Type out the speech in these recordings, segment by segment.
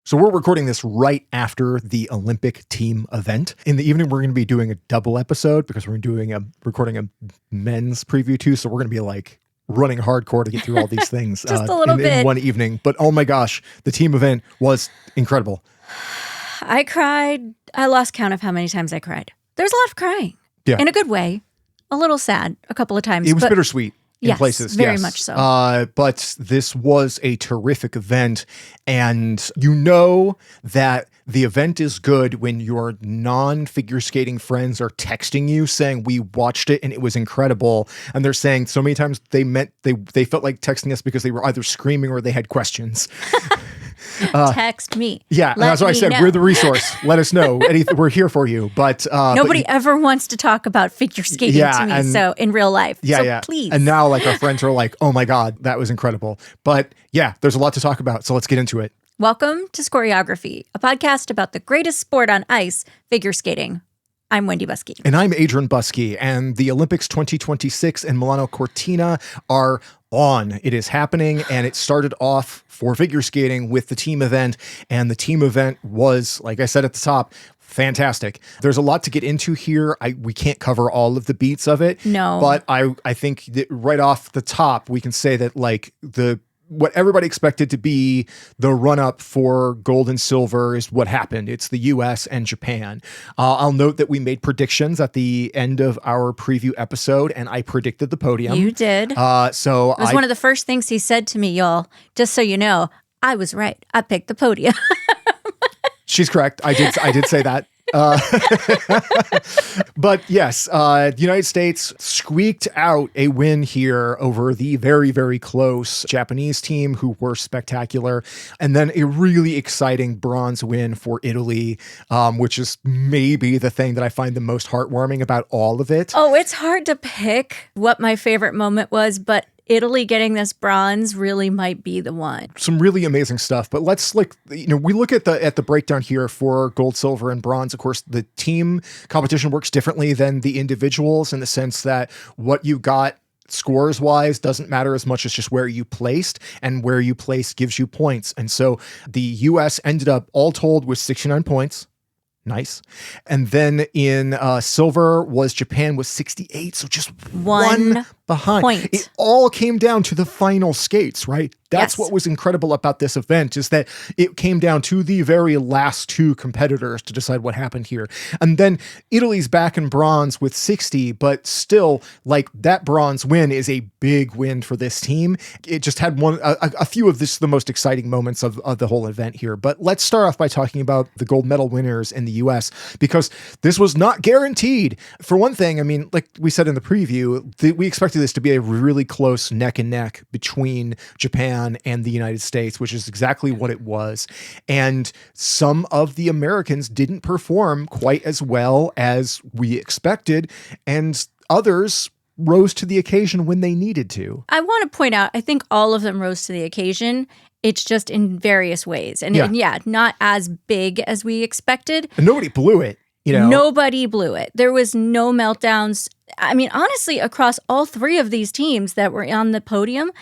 So we're recording this right after the Olympic team event. In the evening, we're going to be doing a double episode because we're recording a men's preview too. So we're going to be like running hardcore to get through all these things Just a little bit in one evening. But oh my gosh, the team event was incredible. I cried. I lost count of how many times I cried. There's a lot of crying. Yeah. In a good way. A little sad a couple of times. It was bittersweet. In places. Very much so. But this was a terrific event. And you know that the event is good when your non-figure skating friends are texting you saying, we watched it and it was incredible. And they're saying so many times they felt like texting us because they were either screaming or they had questions. Text me. Yeah, and that's why I said we're the resource. Let us know. We're here for you. But nobody ever wants to talk about figure skating to me. So in real life, please. And now, like, our friends are like, "Oh my god, that was incredible." But yeah, there's a lot to talk about. So let's get into it. Welcome to Choreography, a podcast about the greatest sport on ice, figure skating. I'm Wendy Buskey. And I'm Adrian Buskey. And the Olympics 2026 in Milano Cortina are on. It is happening, and it started off for figure skating with the team event. And the team event was, like I said at the top, fantastic. There's a lot to get into here. We can't cover all of the beats of it. No. But I think that right off the top, we can say that like what everybody expected to be the run-up for gold and silver is what happened. It's the U.S. and Japan. I'll note that we made predictions at the end of our preview episode, and I predicted the podium. You did. So it was one of the first things he said to me, y'all. Just so you know, I was right. I picked the podium. She's correct. I did say that. But yes, the United States squeaked out a win here over the very, very close Japanese team who were spectacular. And then a really exciting bronze win for Italy, which is maybe the thing that I find the most heartwarming about all of it. Oh, it's hard to pick what my favorite moment was, but Italy getting this bronze really might be the one. Some really amazing stuff. But let's we look at the breakdown here for gold, silver, and bronze. Of course, the team competition works differently than the individuals in the sense that what you got scores wise doesn't matter as much as just where you placed, and where you place gives you points. And so the US ended up all told with 69 points. Nice. And then in silver was Japan with 68. So just one behind. Point. It all came down to the final skates, right? That's what was incredible about this event, is that it came down to the very last two competitors to decide what happened here. And then Italy's back in bronze with 60, but still, like, that bronze win is a big win for this team. It just had a few of the most exciting moments of the whole event here. But let's start off by talking about the gold medal winners in the US, because this was not guaranteed. For one thing, I mean, like we said in the preview, we expected this to be a really close neck and neck between Japan and the United States, which is exactly what it was. And some of the Americans didn't perform quite as well as we expected, and others rose to the occasion when they needed to. I want to point out, I think all of them rose to the occasion. It's just in various ways. And not as big as we expected. And nobody blew it. Nobody blew it. There was no meltdowns. I mean, honestly, across all three of these teams that were on the podium,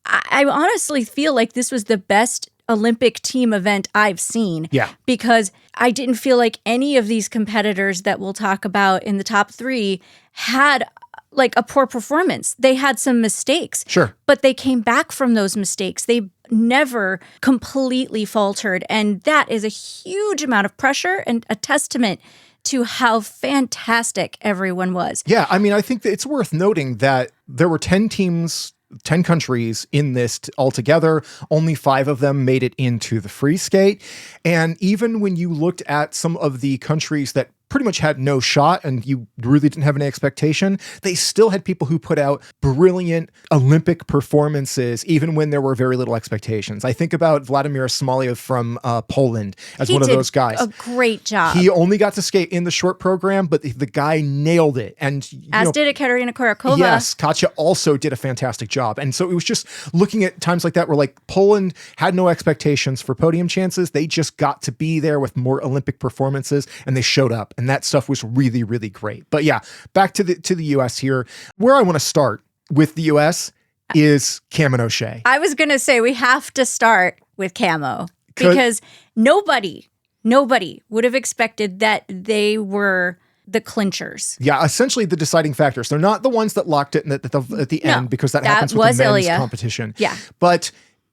I honestly feel like this was the best Olympic team event I've seen. Yeah. Because I didn't feel like any of these competitors that we'll talk about in the top three had like a poor performance. They had some mistakes. Sure. But they came back from those mistakes. They never completely faltered. And that is a huge amount of pressure and a testament to how fantastic everyone was. Yeah. I mean, I think that it's worth noting that there were 10 teams, 10 countries in this altogether. Only 5 of them made it into the free skate. And even when you looked at some of the countries that pretty much had no shot and you really didn't have any expectation, they still had people who put out brilliant Olympic performances, even when there were very little expectations. I think about Vladimir Smoliev from Poland as one of those guys. A great job. He only got to skate in the short program, but the guy nailed it. And did Katerina Korakova. Yes, Katya also did a fantastic job. And so it was just looking at times like that where like Poland had no expectations for podium chances. They just got to be there with more Olympic performances, and they showed up. And that stuff was really, really great. But yeah, back to the US here. Where I want to start with the US is Kam O'Shea. I was going to say we have to start with Camo. because nobody would have expected that they were the clinchers. Yeah, essentially the deciding factors. They're not the ones that locked it at the end, because that happens with the men's competition. Yeah. But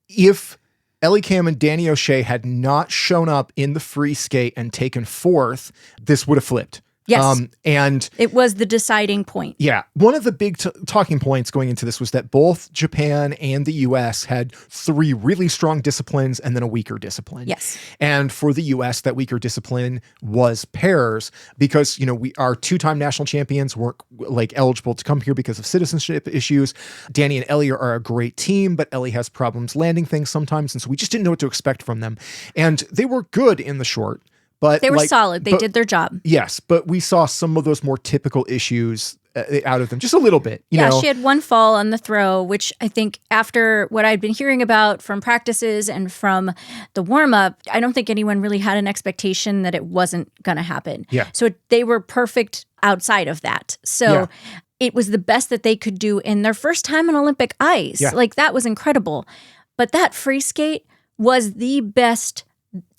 if Ellie Kam and Danny O'Shea had not shown up in the free skate and taken fourth, this would have flipped. Yes. And it was the deciding point. Yeah. One of the big talking points going into this was that both Japan and the US had 3 really strong disciplines and then a weaker discipline. Yes. And for the US, that weaker discipline was pairs, because, we are 2-time national champions weren't eligible to come here because of citizenship issues. Danny and Ellie are a great team, but Ellie has problems landing things sometimes. And so we just didn't know what to expect from them. And they were good in the short. But they were solid. They did their job. Yes, but we saw some of those more typical issues out of them, just a little bit. You know? She had one fall on the throw, which I think after what I'd been hearing about from practices and from the warm-up, I don't think anyone really had an expectation that it wasn't going to happen. Yeah. So they were perfect outside of that. So it was the best that they could do in their first time on Olympic ice. Yeah. That was incredible. But that free skate was the best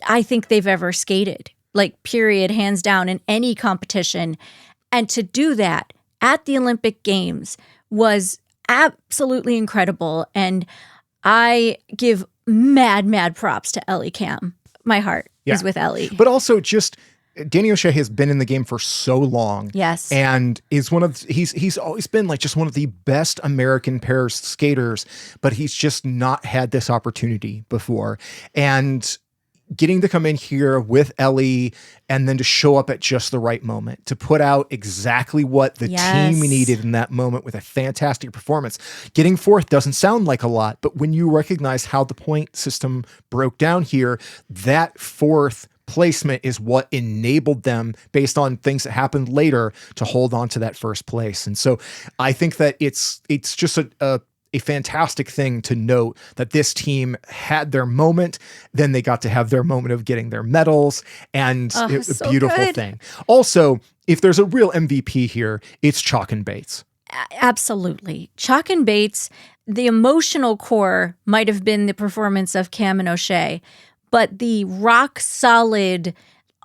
I think they've ever skated, period, hands down, in any competition. And to do that at the Olympic Games was absolutely incredible. And I give mad props to Ellie Kam. My heart is with Ellie. But also just Danny O'Shea has been in the game for so long. Yes. And is he's always been just one of the best American pairs skaters, but he's just not had this opportunity before. And getting to come in here with Ellie and then to show up at just the right moment, to put out exactly what the team needed in that moment with a fantastic performance. Getting fourth doesn't sound like a lot, but when you recognize how the point system broke down here, that fourth placement is what enabled them, based on things that happened later, to hold on to that first place. And so I think that it's just a fantastic thing to note that this team had their moment, then they got to have their moment of getting their medals, and it was a beautiful thing. Also, if there's a real MVP here, it's Chock and Bates. Absolutely. Chock and Bates, the emotional core might have been the performance of Kam and O'Shea, but the rock solid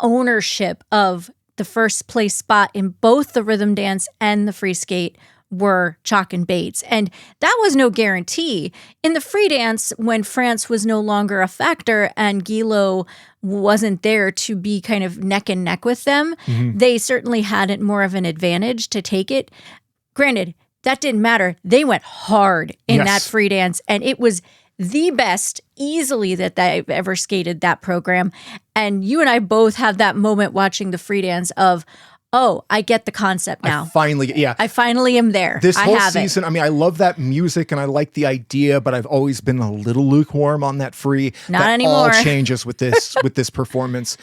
ownership of the first place spot in both the rhythm dance and the free skate were Chock and Bates. And that was no guarantee. In the free dance, when France was no longer a factor and Guillot wasn't there to be kind of neck and neck with them, they certainly had more of an advantage to take it. Granted, that didn't matter. They went hard in that free dance, and it was the best easily that I've ever skated that program. And you and I both have that moment watching the free dance of, oh, I get the concept now. I finally am there. This whole season, I love that music and I like the idea, but I've always been a little lukewarm on that free. Not anymore. All changes with this with this performance.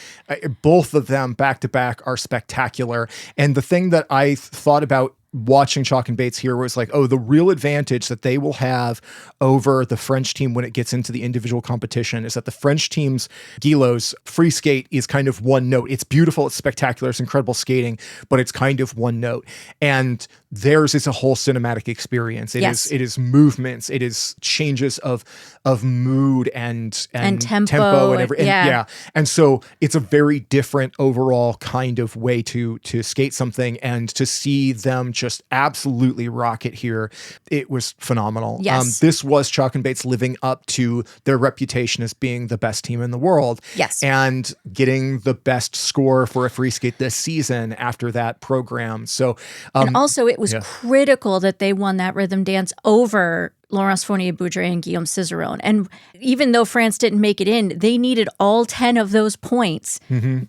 Both of them back to back are spectacular. And the thing that I thought about watching Chock and Bates here was the real advantage that they will have over the French team when it gets into the individual competition is that the French team's Guillot's free skate is kind of one note. It's beautiful, it's spectacular, it's incredible skating, but it's kind of one note. And theirs is a whole cinematic experience. It is movements, it is changes of mood and tempo and everything. And so it's a very different overall kind of way to skate something, and to see them just absolutely rock it here. It was phenomenal. Yes. This was Chock and Bates living up to their reputation as being the best team in the world. Yes. And getting the best score for a free skate this season after that program. So, and also it was critical that they won that rhythm dance over Laurence Fournier-Boudre and Guillaume Cizeron. And even though France didn't make it in, they needed all 10 of those points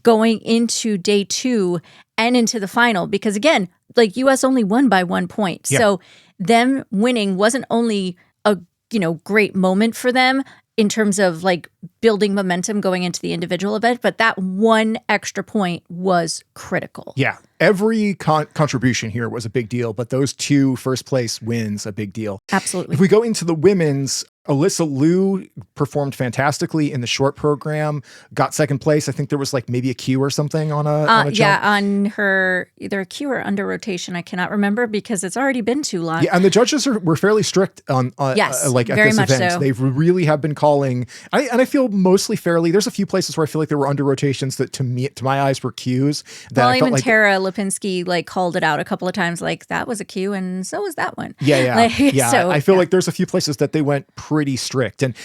going into day 2 and into the final. Because again, US only won by 1 point. Yeah. So them winning wasn't only a great moment for them in terms of building momentum going into the individual event, but that one extra point was critical. Yeah. Every contribution here was a big deal, but those 2 first place wins a big deal. Absolutely. If we go into the women's, Alyssa Liu performed fantastically in the short program, got second place. I think there was maybe a Q or something on a jump. Yeah, on her either a Q or under rotation. I cannot remember because it's already been too long. Yeah, and the judges were fairly strict on yes, at very this much event. so. They really have been calling, and I feel mostly fairly. There's a few places where I feel like there were under rotations that to my eyes were cues. That well, I felt even like, Tara Lipinski like called it out a couple of times, like that was a cue, and so was that one. Yeah. Like, yeah. so, I feel like there's a few places that they went pretty strict. And,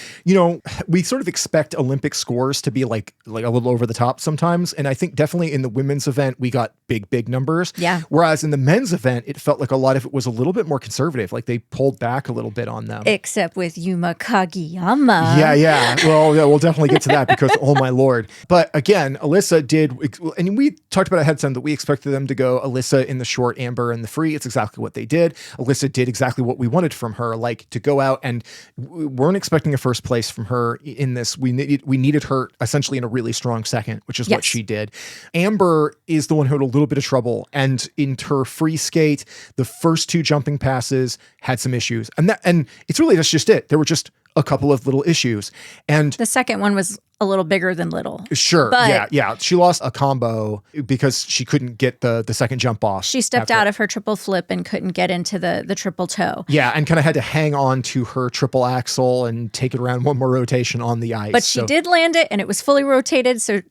we sort of expect Olympic scores to be like a little over the top sometimes. And I think definitely in the women's event, we got big numbers. Yeah. Whereas in the men's event, it felt like a lot of it was a little bit more conservative. Like they pulled back a little bit on them. Except with Yuma Kagiyama. Yeah. Well, yeah, we'll definitely get to that because, oh my Lord. But again, Alyssa did, and we talked about ahead of time that we expected them to go Alyssa in the short, Amber in the free. It's exactly what they did. Alyssa did exactly what we wanted from her, like to go out, and we weren't expecting a first place from her in this. We needed her essentially in a really strong second, which is what she did. Amber is the one who had a little bit of trouble, and in her free skate, the first two jumping passes had some issues, and it's really that's just it. There were just a couple of little issues, and the second one was a little bigger than little. Sure. But yeah. She lost a combo because she couldn't get the second jump off. She stepped out of her triple flip and couldn't get into the triple toe. Yeah, and kind of had to hang on to her triple axel and take it around one more rotation on the ice. But she did land it, and it was fully rotated, so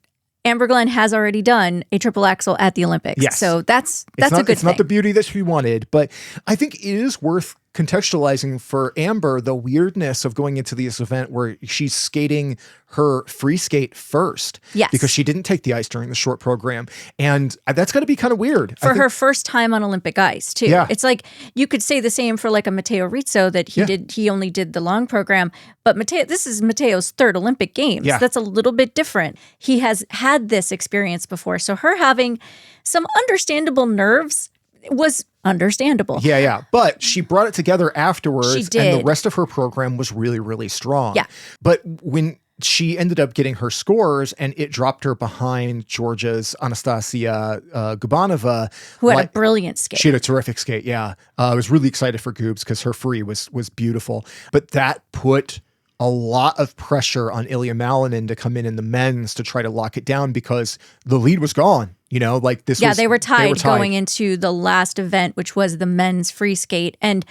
Amber Glenn has already done a triple axel at the Olympics. Yes. So that's a good thing. It's not the beauty that she wanted, but I think it is worth contextualizing for Amber the weirdness of going into this event where she's skating her free skate first. Yes. Because she didn't take the ice during the short program. And that's got to be kind of weird. For her first time on Olympic ice, too. Yeah. It's like you could say the same for like a Matteo Rizzo that he only did the long program. But this is Matteo's third Olympic Games. Yeah. That's a little bit different. He has had this experience before. So her having some understandable nerves was understandable. Yeah. But she brought it together afterwards. She did. And the rest of her program was really, really strong. Yeah. But when she ended up getting her scores and it dropped her behind Georgia's Anastasia Gubanova. Who had a brilliant skate. She had a terrific skate, yeah. I was really excited for Goobs because her free was beautiful. But that put a lot of pressure on Ilia Malinin to come in the men's to try to lock it down because the lead was gone. They were tied going into the last event, which was the men's free skate. And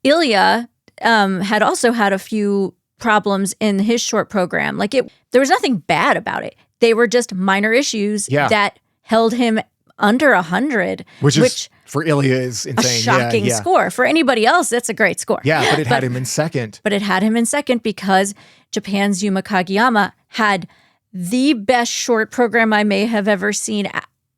Ilia had also had a few problems in his short program. There was nothing bad about it. They were just minor issues that held him under 100. Which for Ilia is insane. A shocking score. For anybody else, that's a great score. Yeah, but it had him in second. But it had him in second because Japan's Yuma Kagiyama had the best short program I may have ever seen.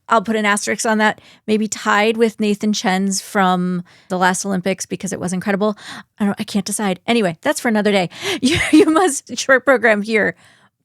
I'll put an asterisk on that, maybe tied with Nathan Chen's from the last Olympics because it was incredible. I can't decide. Anyway, that's for another day. Yuma's short program here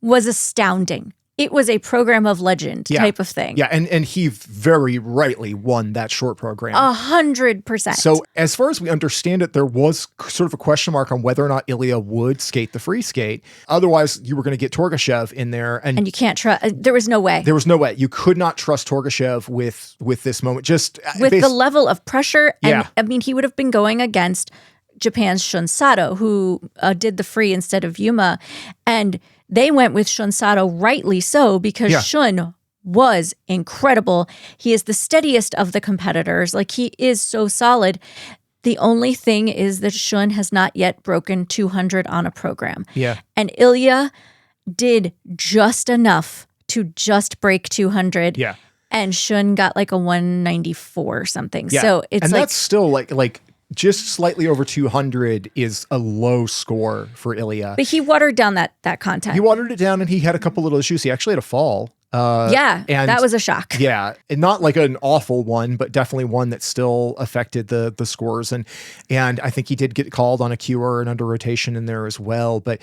was astounding. It was a program of legend type of thing. Yeah, and he very rightly won that short program. 100%. So as far as we understand it, there was sort of a question mark on whether or not Ilia would skate the free skate. Otherwise, you were going to get Torgashev in there. And you can't trust. There was no way. There was no way. You could not trust Torgashev with this moment. Just with the level of pressure. And I mean, he would have been going against Japan's Shun Sato, who did the free instead of Yuma. And they went with Shun Sato, rightly so, because Shun was incredible. He is the steadiest of the competitors. He is so solid. The only thing is that Shun has not yet broken 200 on a program. Yeah. And Ilia did just enough to just break 200. Yeah. And Shun got a 194 or something. Yeah. So it's that's still like just slightly over 200 is a low score for Ilia. But he watered down that content. He watered it down and he had a couple little issues. He actually had a fall. And that was a shock. Yeah. And not an awful one, but definitely one that still affected the scores. And I think he did get called on a cue or an under rotation in there as well. But,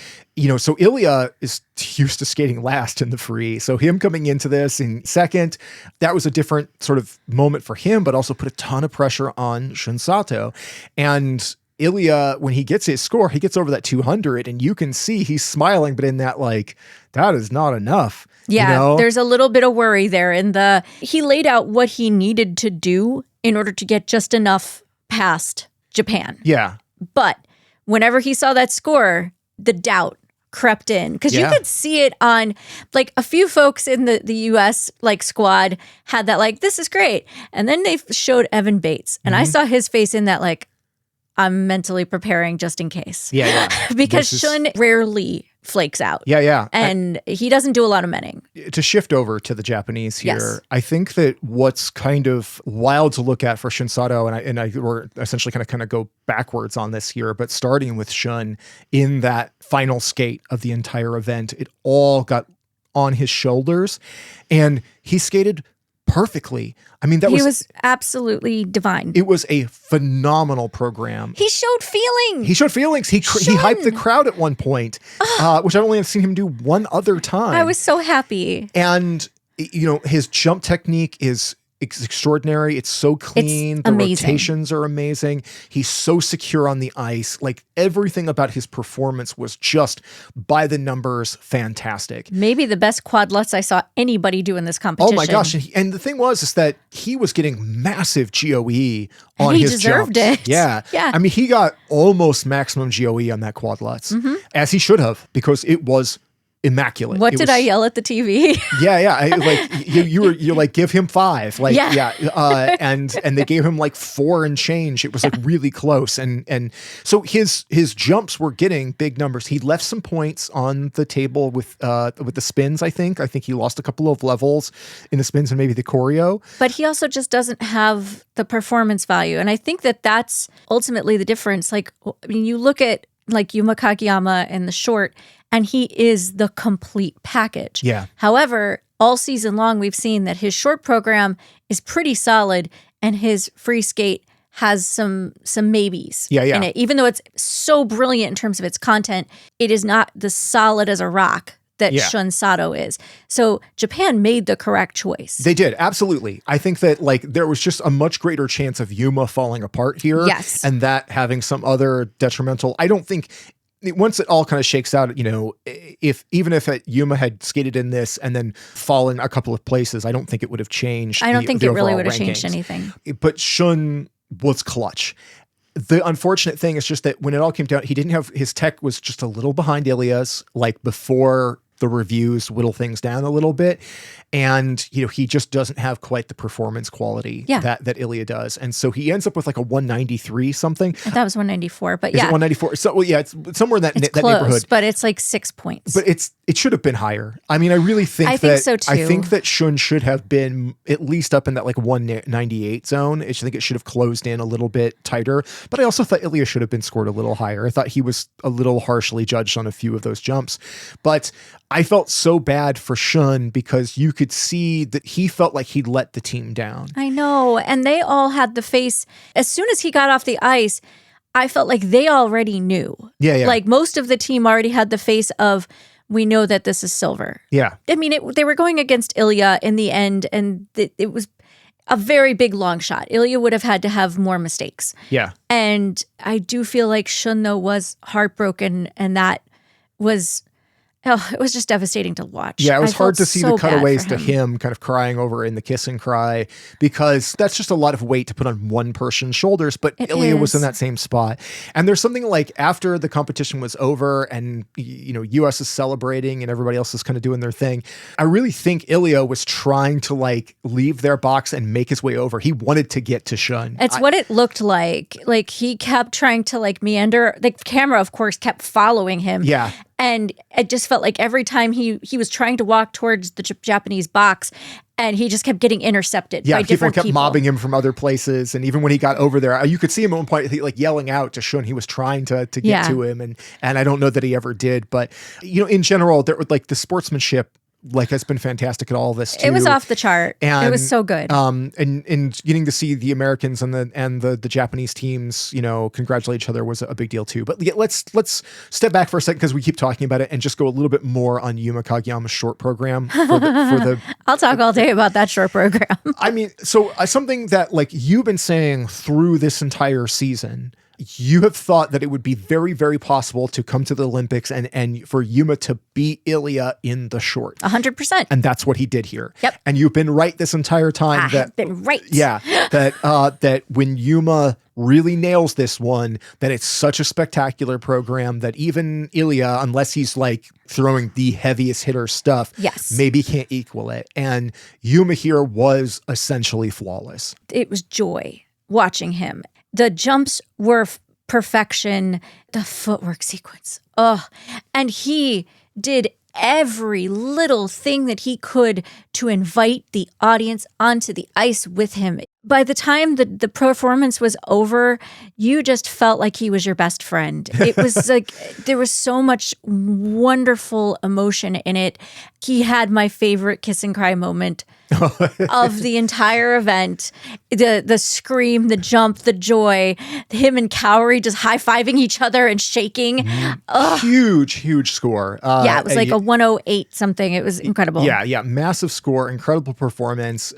so Ilia is used to skating last in the free. So him coming into this in second, that was a different sort of moment for him, but also put a ton of pressure on Shun Sato. And Ilia, when he gets his score, he gets over that 200 and you can see he's smiling, but in that that is not enough. Yeah, there's a little bit of worry there. He laid out what he needed to do in order to get just enough past Japan. Yeah. But whenever he saw that score, the doubt crept in because you could see it on a few folks in the US squad had that this is great. And then they showed Evan Bates and I saw his face in that I'm mentally preparing just in case. Yeah. Because Shun rarely flakes out. Yeah. And he doesn't do a lot of menning. To shift over to the Japanese here, Yes. I think that what's kind of wild to look at for Shun Sato, and we're essentially kind of go backwards on this here, but starting with Shun in that final skate of the entire event, it all got on his shoulders, and he skated perfectly. I mean, He was absolutely divine. It was a phenomenal program. He showed feeling. He hyped the crowd at one point, which I only have seen him do one other time. I was so happy. And, his jump technique is extraordinary. It's so clean. It's the amazing. rotations are amazing. He's so secure on the ice. Like, everything about his performance was just by the numbers fantastic. Maybe the best quadlets I saw anybody do in this competition. Oh my gosh. And the thing is that he was getting massive GOE on his deserved jumps. it. Yeah. I mean, he got almost maximum GOE on that quadlets, as he should have, because it was immaculate. What did I yell at the TV? You're like, give him 5. Like, and they gave him like 4 and change. It was like really close. And so his jumps were getting big numbers. He left some points on the table with the spins. I think he lost a couple of levels in the spins and maybe the choreo. But he also just doesn't have the performance value. And I think that that's ultimately the difference. Like, I mean, you look at like Yuma Kagiyama in the short, and he is the complete package. Yeah. However, all season long, we've seen that his short program is pretty solid, and his free skate has some maybes in it. Even though it's so brilliant in terms of its content, it is not the solid as a rock that Shun Sato is. So Japan made the correct choice. They did, absolutely. I think that like there was just a much greater chance of Yuma falling apart here. Yes. And that having some other detrimental. I don't think once it all kind of shakes out, if Yuma had skated in this and then fallen a couple of places, I don't think it would have changed. I don't think it really would have rankings. changed anything. But Shun was clutch. The unfortunate thing is just that when it all came down, he didn't have his tech was just a little behind Ilia's, like before the reviews whittle things down a little bit. And, he just doesn't have quite the performance quality that Ilia does. And so he ends up with like a 193 something. I thought it was 194, but Is it 194? So, it's somewhere in that close, neighborhood. But it's like 6 points. But it should have been higher. I mean, I really think I think so too. I think that Shun should have been at least up in that like 198 zone. I think it should have closed in a little bit tighter. But I also thought Ilia should have been scored a little higher. I thought he was a little harshly judged on a few of those jumps. But I felt so bad for Shun because you could see that he felt like he'd let the team down. I know. And they all had the face. As soon as he got off the ice, I felt like they already knew. Yeah. Like most of the team already had the face of, we know that this is silver. Yeah. I mean, they were going against Ilia in the end, and it was a very big long shot. Ilia would have had to have more mistakes. Yeah. And I do feel like Shun, though, was heartbroken, and that was... Oh, it was just devastating to watch. Yeah, it was hard to see so the cutaways bad for to him kind of crying over in the kiss and cry, because that's just a lot of weight to put on one person's shoulders. But Ilia was in that same spot. And there's something like after the competition was over and, US is celebrating and everybody else is kind of doing their thing, I really think Ilia was trying to like leave their box and make his way over. He wanted to get to Shun. It's what it looked like. Like he kept trying to like meander. The camera, of course, kept following him. Yeah. And it just felt like every time he was trying to walk towards the Japanese box, and he just kept getting intercepted by different people. People kept mobbing him from other places. And even when he got over there, you could see him at one point like yelling out to Shun. He was trying to get to him. And I don't know that he ever did. But, in general, there was like the sportsmanship has been fantastic at all of this too. It was off the chart. And, it was so good. And getting to see the Americans and the Japanese teams, congratulate each other was a big deal too. But let's step back for a second because we keep talking about it and just go a little bit more on Yuma Kagiyama's short program for the I'll talk all day about that short program. I mean, so something that like you've been saying through this entire season, you have thought that it would be very, very possible to come to the Olympics and for Yuma to beat Ilia in the short. 100%. And that's what he did here. Yep. And you've been right this entire time. I've been right. Yeah. That when Yuma really nails this one, that it's such a spectacular program that even Ilia, unless he's like throwing the heaviest hitter stuff, maybe can't equal it. And Yuma here was essentially flawless. It was joy watching him. The jumps were perfection, the footwork sequence. Oh, and he did every little thing that he could to invite the audience onto the ice with him. By the time the performance was over, you just felt like he was your best friend. It was like there was so much wonderful emotion in it. He had my favorite kiss and cry moment of the entire event. The scream, the jump, the joy, him and Kaori just high-fiving each other and shaking. Huge score. It was like a 108 something. It was incredible. Yeah, massive score, incredible performance.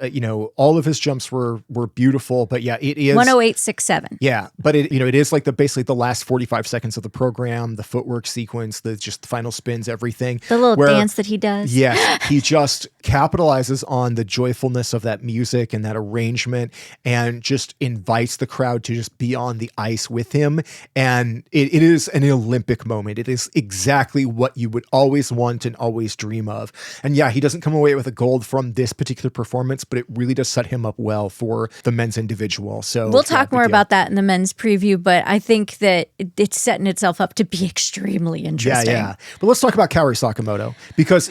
All of his jumps were beautiful, but yeah, it is 108.67. Yeah, but it is like basically the last 45 seconds of the program, the footwork sequence, the final spins, everything. The little dance that he does. Yes, he just capitalizes on the joyfulness of that music and that arrangement and just invites the crowd to just be on the ice with him. And it is an Olympic moment. It is exactly what you would always want and always dream of. And yeah, he doesn't come away with a gold from this particular performance, but it really does set him up well for the men's individual. So we'll talk more about that in the men's preview, but I think that it's setting itself up to be extremely interesting. Yeah. But let's talk about Kaori Sakamoto, because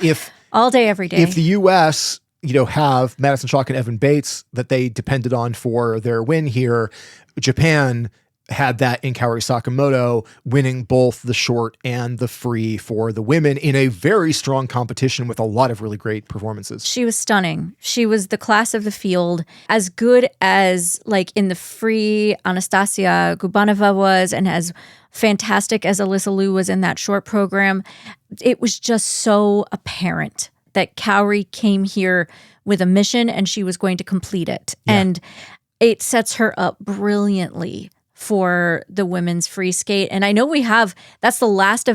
all day, every day. If the U.S., have Madison Chock and Evan Bates that they depended on for their win here, Japan had that in Kaori Sakamoto, winning both the short and the free for the women in a very strong competition with a lot of really great performances. She was stunning. She was the class of the field, as good as like in the free Anastasia Gubanova was, and as fantastic as Alyssa Liu was in that short program. It was just so apparent that Kaori came here with a mission and she was going to complete it. Yeah. And it sets her up brilliantly for the women's free skate. And I know that's the last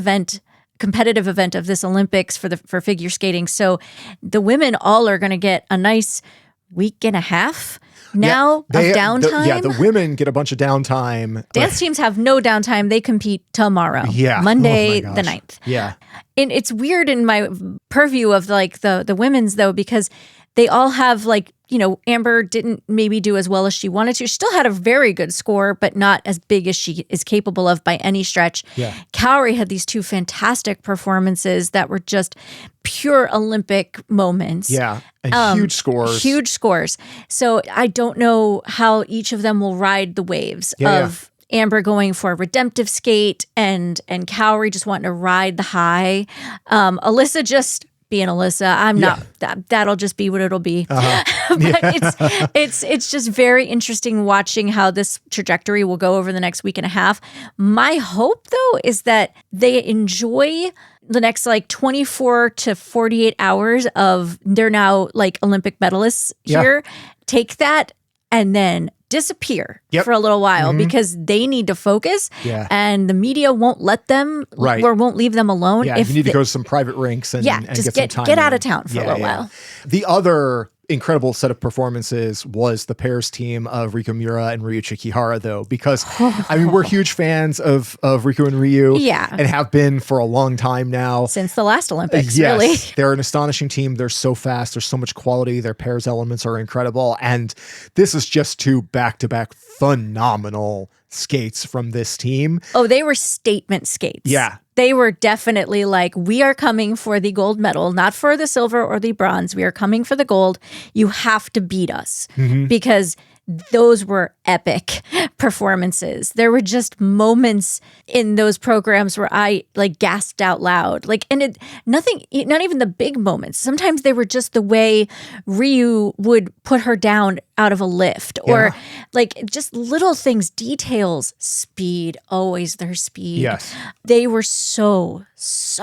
competitive event of this Olympics for figure skating. So the women all are going to get a nice week and a half now of downtime. The women get a bunch of downtime. Dance teams have no downtime. They compete tomorrow. Yeah. Monday the 9th. Yeah. And it's weird in my purview of like the women's though, because they all have like, Amber didn't maybe do as well as she wanted to. She still had a very good score, but not as big as she is capable of by any stretch. Yeah. Kaori had these two fantastic performances that were just pure Olympic moments. Yeah, and huge scores. Huge scores. So I don't know how each of them will ride the waves of Amber going for a redemptive skate and Kaori just wanting to ride the high. Alyssa just being Alyssa. I'm not that'll just be what it'll be. But it's just very interesting watching how this trajectory will go over the next week and a half. My hope though is that they enjoy the next like 24 to 48 hours of they're now like Olympic medalists here. Take that and then disappear for a little while because they need to focus and the media won't let them or won't leave them alone. Yeah, you need to go to some private rinks and just get some time. Get out of town for a little while. The other incredible set of performances was the pairs team of Riku Miura and Ryuichi Kihara, though, because we're huge fans of Riku and Ryu and have been for a long time now. Since the last Olympics, really. They're an astonishing team. They're so fast. There's so much quality. Their pairs elements are incredible. And this is just two back-to-back phenomenal skates from this team. Oh, they were statement skates. Yeah. They were definitely like, we are coming for the gold medal, not for the silver or the bronze. We are coming for the gold. You have to beat us because those were epic performances. There were just moments in those programs where I like gasped out loud. Like, and not even the big moments. Sometimes they were just the way Ryu would put her down out of a lift or like just little things, details, speed, always their speed. Yes. They were so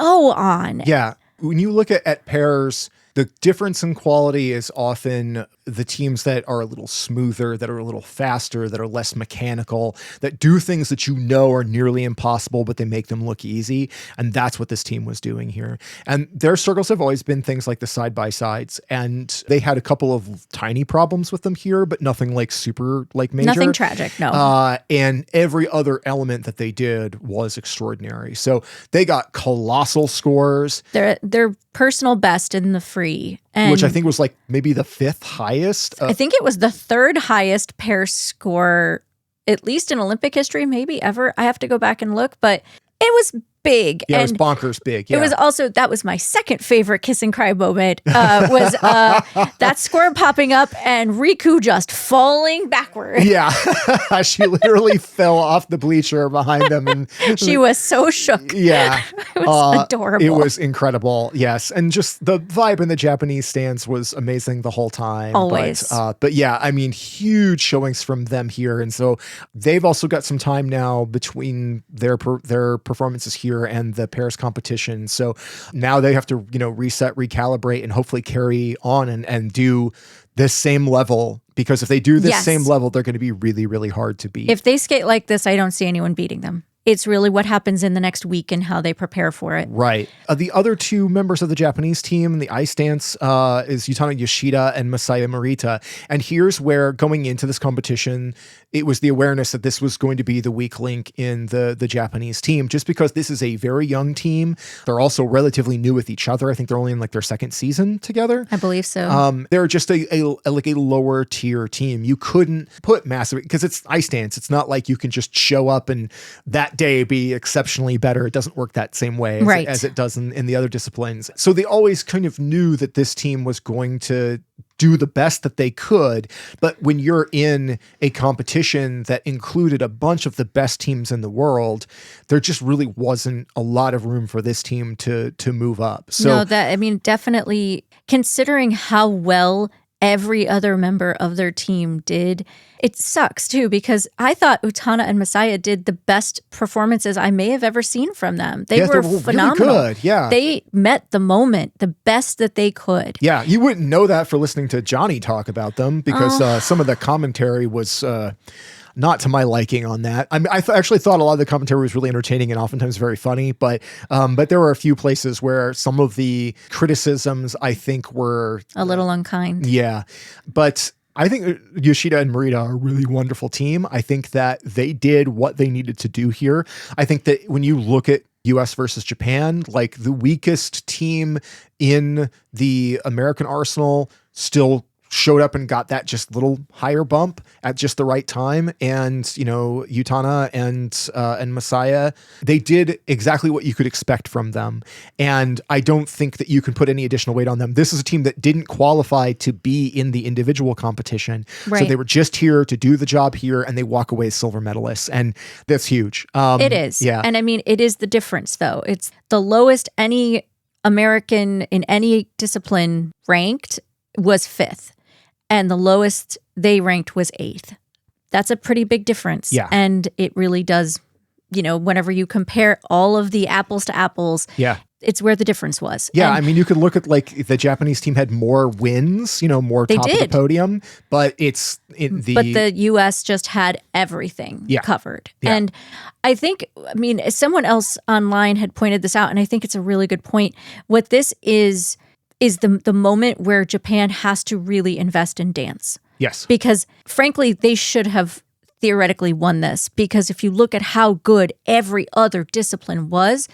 on. Yeah. When you look at pairs, the difference in quality is often the teams that are a little smoother, that are a little faster, that are less mechanical, that do things that are nearly impossible, but they make them look easy. And that's what this team was doing here. And their struggles have always been things like the side-by-sides. And they had a couple of tiny problems with them here, but nothing like super like major. Nothing tragic, no. And every other element that they did was extraordinary. So they got colossal scores. Their personal best in the free. Which I think was like maybe the 5th highest. I think it was the 3rd highest pair score at least in Olympic history, maybe ever. I have to go back and look, but it was big. Yeah, and it was bonkers big. Yeah. It was also, that was my second favorite kiss and cry moment, was that squirm popping up and Riku just falling backward. Yeah. She literally fell off the bleacher behind them. And she was so shook. Yeah. It was adorable. It was incredible. Yes. And just the vibe in the Japanese stands was amazing the whole time. Always. But yeah, I mean, huge showings from them here. And so they've also got some time now between their performances here and the Paris competition. So now they have to, reset, recalibrate, and hopefully carry on and do this same level, because if they do this same level, they're going to be really, really hard to beat. If they skate like this, I don't see anyone beating them. It's really what happens in the next week and how they prepare for it. Right. The other two members of the Japanese team in the ice dance is Yutano Yoshida and Masaya Morita. And here's where, going into this competition, it was the awareness that this was going to be the weak link in the Japanese team, just because this is a very young team. They're also relatively new with each other. I think they're only in like their second season together. I believe so. They're just a lower tier team. You couldn't put massive, because it's ice dance. It's not like you can just show up and that day be exceptionally better. It doesn't work that same way as it does in the other disciplines. So they always kind of knew that this team was going to do the best that they could. But when you're in a competition that included a bunch of the best teams in the world, there just really wasn't a lot of room for this team to move up. So definitely, considering how well every other member of their team did, it sucks too, because I thought Utana and Masaya did the best performances I may have ever seen from them. They were phenomenal. Really good. Yeah. They met the moment the best that they could. Yeah. You wouldn't know that for listening to Johnny talk about them, because some of the commentary was not to my liking on that. I mean, I actually thought a lot of the commentary was really entertaining and oftentimes very funny, but there were a few places where some of the criticisms, I think, were a little unkind. Yeah. But I think Yoshida and Morita are a really wonderful team. I think that they did what they needed to do here. I think that when you look at US versus Japan, like the weakest team in the American arsenal still showed up and got that just little higher bump at just the right time. And, Utana and Masaya, they did exactly what you could expect from them. And I don't think that you can put any additional weight on them. This is a team that didn't qualify to be in the individual competition. Right. So they were just here to do the job here, and they walk away as silver medalists. And that's huge. It is. Yeah. And it is the difference though. It's the lowest any American in any discipline ranked was 5th. And the lowest they ranked was 8th. That's a pretty big difference. Yeah. And it really does, whenever you compare all of the apples to apples, it's where the difference was. Yeah, you could look at like the Japanese team had more wins, more top of the podium, but but the US just had everything covered. Yeah. And I think, someone else online had pointed this out, and I think it's a really good point. What this is the moment where Japan has to really invest in dance. Yes. Because frankly, they should have theoretically won this, because if you look at how good every other discipline was,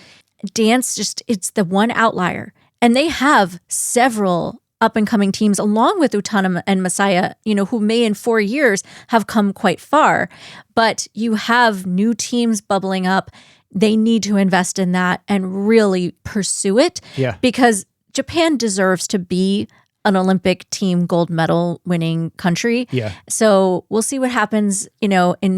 dance it's the one outlier. And they have several up-and-coming teams along with Utana and Masaya, who may in 4 years have come quite far. But you have new teams bubbling up. They need to invest in that and really pursue it. Yeah. Because Japan deserves to be an Olympic team gold medal winning country. Yeah. So we'll see what happens, in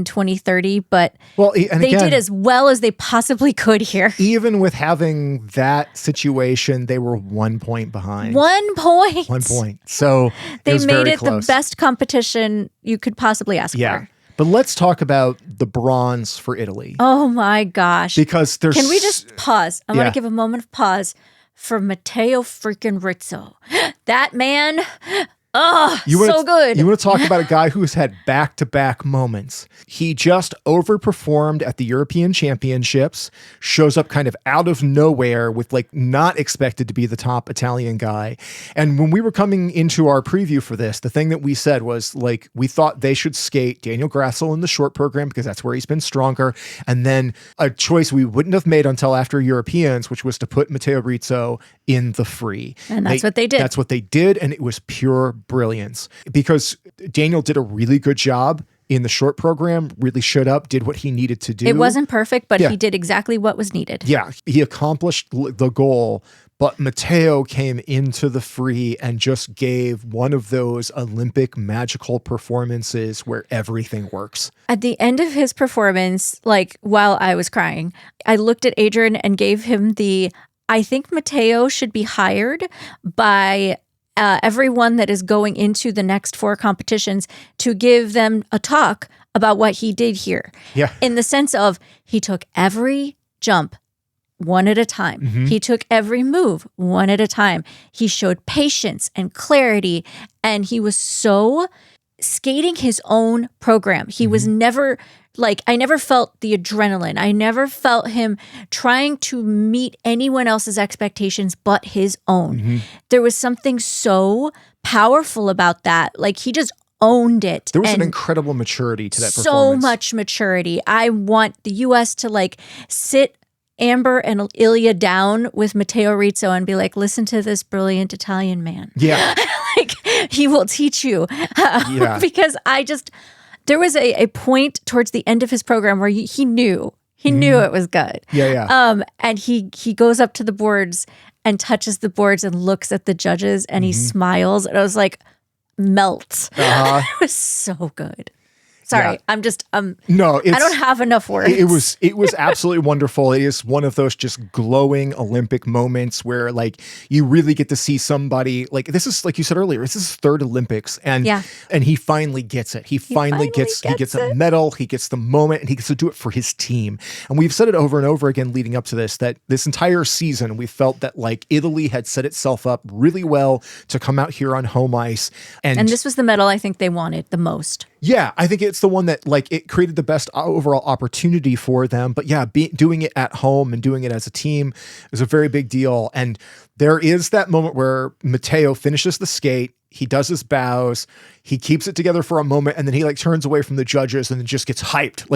2030. But they did as well as they possibly could here. Even with having that situation, they were 1 point behind. 1 point. 1 point. So they made it close. The best competition you could possibly ask for. But let's talk about the bronze for Italy. Oh my gosh. Because there's... Can we just pause? I want to give a moment of pause for Matteo freaking Rizzo. That man, so good. You want to talk about a guy who's had back-to-back moments. He just overperformed at the European Championships, shows up kind of out of nowhere with not expected to be the top Italian guy. And when we were coming into our preview for this, the thing that we said was we thought they should skate Daniel Grassel in the short program because that's where he's been stronger. And then a choice we wouldn't have made until after Europeans, which was to put Matteo Rizzo in the free. And that's what they did. That's what they did. And it was pure brilliance, because Daniel did a really good job in the short program, really showed up, did what he needed to do. It wasn't perfect, but he did exactly what was needed. Yeah, he accomplished the goal, but Matteo came into the free and just gave one of those Olympic magical performances where everything works. At the end of his performance, like while I was crying, I looked at Adrian and gave him I think Matteo should be hired by everyone that is going into the next 4 competitions to give them a talk about what he did here. Yeah. In the sense of he took every jump one at a time. Mm-hmm. He took every move one at a time. He showed patience and clarity, and he was so skating his own program. He was never I never felt the adrenaline. I never felt him trying to meet anyone else's expectations but his own. Mm-hmm. There was something so powerful about that. Like he just owned it. There was an incredible maturity to that so performance. So much maturity. I want the U.S. to sit Amber and Ilia down with Matteo Rizzo and be like, listen to this brilliant Italian man. Yeah. He will teach you. Because there was a point towards the end of his program where he knew it was good. Yeah. And he goes up to the boards and touches the boards and looks at the judges and he smiles. And I was like, melt. It was so good. Sorry, I'm just no, I don't have enough words. It was absolutely wonderful. It is one of those just glowing Olympic moments where you really get to see somebody this is like you said earlier, this is his 3rd Olympics and he finally gets it. He finally gets a medal, he gets the moment, and he gets to do it for his team. And we've said it over and over again leading up to this, that this entire season we felt that Italy had set itself up really well to come out here on home ice. And this was the medal I think they wanted the most. Yeah, I think it's the one that it created the best overall opportunity for them. But yeah, doing it at home and doing it as a team is a very big deal. And there is that moment where Matteo finishes the skate. He does his bows. He keeps it together for a moment, and then he turns away from the judges and then just gets hyped.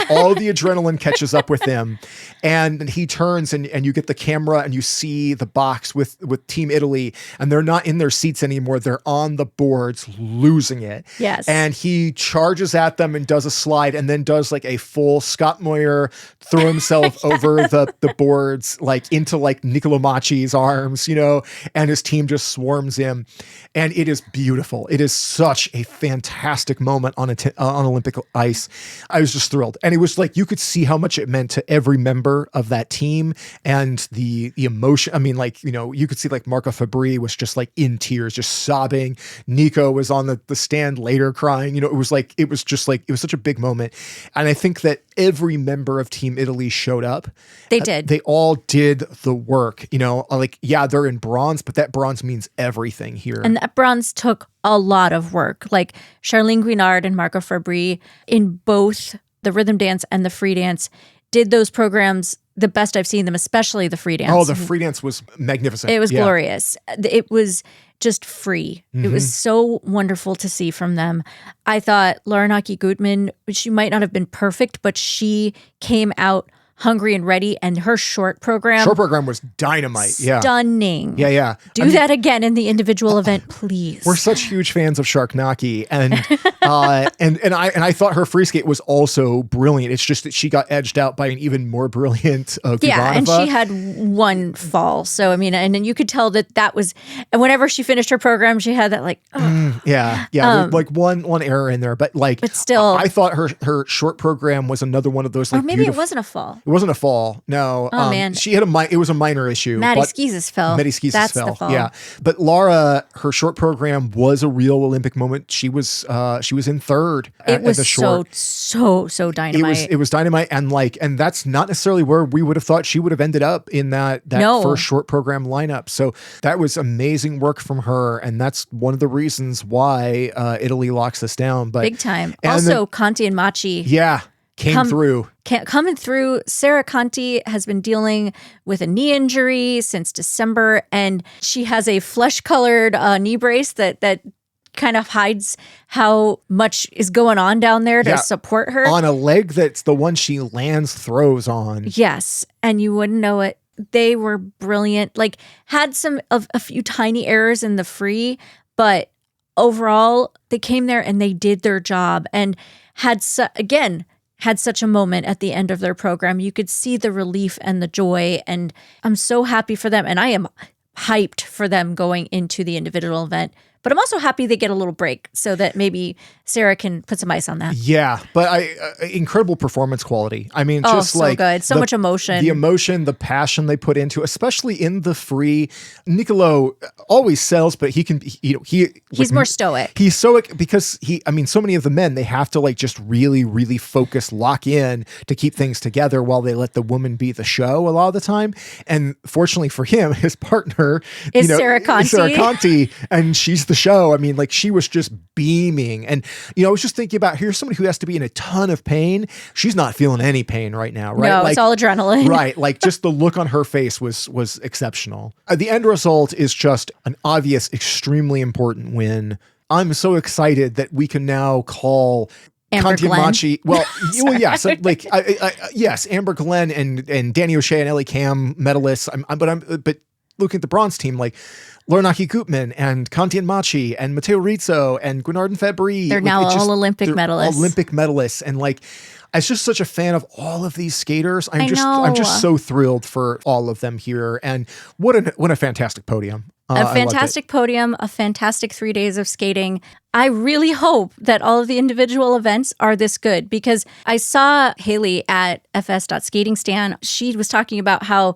All the adrenaline catches up with him, and he turns and you get the camera and you see the box with Team Italy, and they're not in their seats anymore. They're on the boards, losing it. Yes. And he charges at them and does a slide, and then does a full Scott Moyer, throw himself over the boards, into Nicola Macci's arms, and his team just swarms him. And it is beautiful. It is such a fantastic moment on Olympic ice. I was just thrilled. And it was you could see how much it meant to every member of that team and the emotion. I mean, you could see Marco Fabbri was just in tears, just sobbing. Nico was on the stand later crying. It was such a big moment. And I think that every member of Team Italy showed up. They did. They all did the work, they're in bronze, but that bronze means everything here. And that bronze took a lot of work. Charlene Guignard and Marco Fabbri in both the rhythm dance and the free dance did those programs the best I've seen them, especially the free dance. Oh, the free dance was magnificent. It was glorious. It was just free. It was so wonderful to see from them. I thought Lara Naki Gutmann, she might not have been perfect, but she came out hungry and ready, and her short program was dynamite. Stunning. Yeah. Do that again in the individual event, please. We're such huge fans of Shark Naki, and I thought her free skate was also brilliant. It's just that she got edged out by an even more brilliant Yeah, and she had one fall. So I mean, and then you could tell that was, and whenever she finished her program, she had that one error in there, but still, I thought her short program was another one of those or maybe it wasn't a fall. It wasn't a fall. No. Oh, man. She had it was a minor issue. Maddie Skeezes fell. That's fell. The fall. Yeah. But Lara, her short program was a real Olympic moment. She was in third at the short. so dynamite. It was dynamite, and that's not necessarily where we would have thought she would have ended up in that first short program lineup. So that was amazing work from her, and that's one of the reasons why Italy locks this down. But big time. Also, Conti and Macii. Yeah. Coming through. Sarah Conti has been dealing with a knee injury since December, and she has a flesh-colored knee brace that kind of hides how much is going on down there to support her. On a leg that's the one she lands throws on. Yes, and you wouldn't know it. They were brilliant. Had a few tiny errors in the free, but overall, they came there and they did their job and had such a moment at the end of their program. You could see the relief and the joy, and I'm so happy for them. And I am hyped for them going into the individual event. But I'm also happy they get a little break so that maybe Sarah can put some ice on that. Yeah, but incredible performance quality. I mean, just so like good. So much emotion. The emotion, the passion they put into, especially in the free. Nicolo always sells, but he can, he's more stoic. He's stoic because so many of the men, they have to like just really, really focus, lock in to keep things together while they let the woman be the show a lot of the time. And fortunately for him, his partner is Sarah Conti, and she's the show. I mean, like she was just beaming. And, I was just thinking about, here's somebody who has to be in a ton of pain. She's not feeling any pain right now, right? No, it's all adrenaline. Right. Like just the look on her face was exceptional. The end result is just an obvious, extremely important win. I'm so excited that we can now call Conti Macii. Well, yes, like yes, Amber Glenn and Danny O'Shea and Ellie Kam medalists. But looking at the bronze team, like Lara Naki Gutmann and Conti Macii and Matteo Rizzo and Guignard Fabbri. They're now all Olympic medalists. Olympic medalists. And like, I was just such a fan of all of these skaters. I'm just so thrilled for all of them here. And what a fantastic podium. A fantastic podium, a fantastic 3 days of skating. I really hope that all of the individual events are this good, because I saw Haley at fs.skating stand. She was talking about how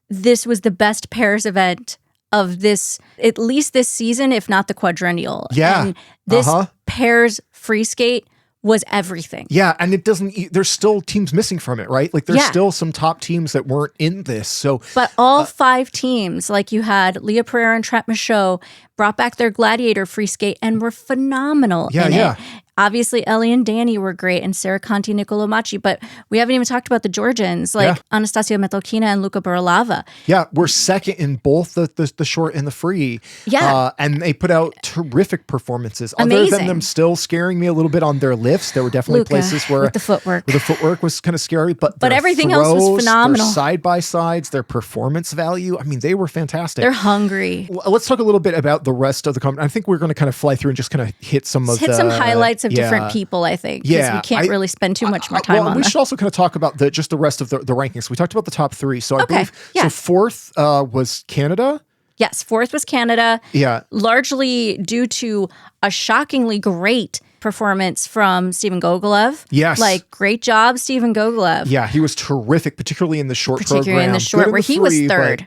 this was the best pairs event of this, at least this season, if not the quadrennial. Yeah. And this pairs free skate was everything. Yeah, and there's still teams missing from it, right? Like there's still some top teams that weren't in this. So, but all 5 teams, like you had Leah Pereira and Trent Michaud, brought back their gladiator free skate and were phenomenal in it. Obviously, Ellie and Danny were great, and Sarah Conti, Nicolo Macii, but we haven't even talked about the Georgians, like Anastasia Metlakina and Luca Buralava. Yeah, we're second in both the short and the free. Yeah. And they put out terrific performances. Amazing. Other than them still scaring me a little bit on their lifts, there were definitely places where the footwork was kind of scary, but everything else was phenomenal. Their side-by-sides, their performance value, I mean, they were fantastic. They're hungry. Let's talk a little bit about the rest of the competition. I think we're going to kind of fly through and just kind of hit some highlights of different people, I think, because we can't really spend too much more time on that. We should also kind of talk about just the rest of the rankings. We talked about the top 3. So I believe, so fourth was Canada. Yes, fourth was Canada. Yeah. Largely due to a shockingly great performance from Steven Gogolev. Yes. Like, great job, Steven Gogolev. Yeah, he was terrific, particularly in the short program. Particularly in the short, where he was third.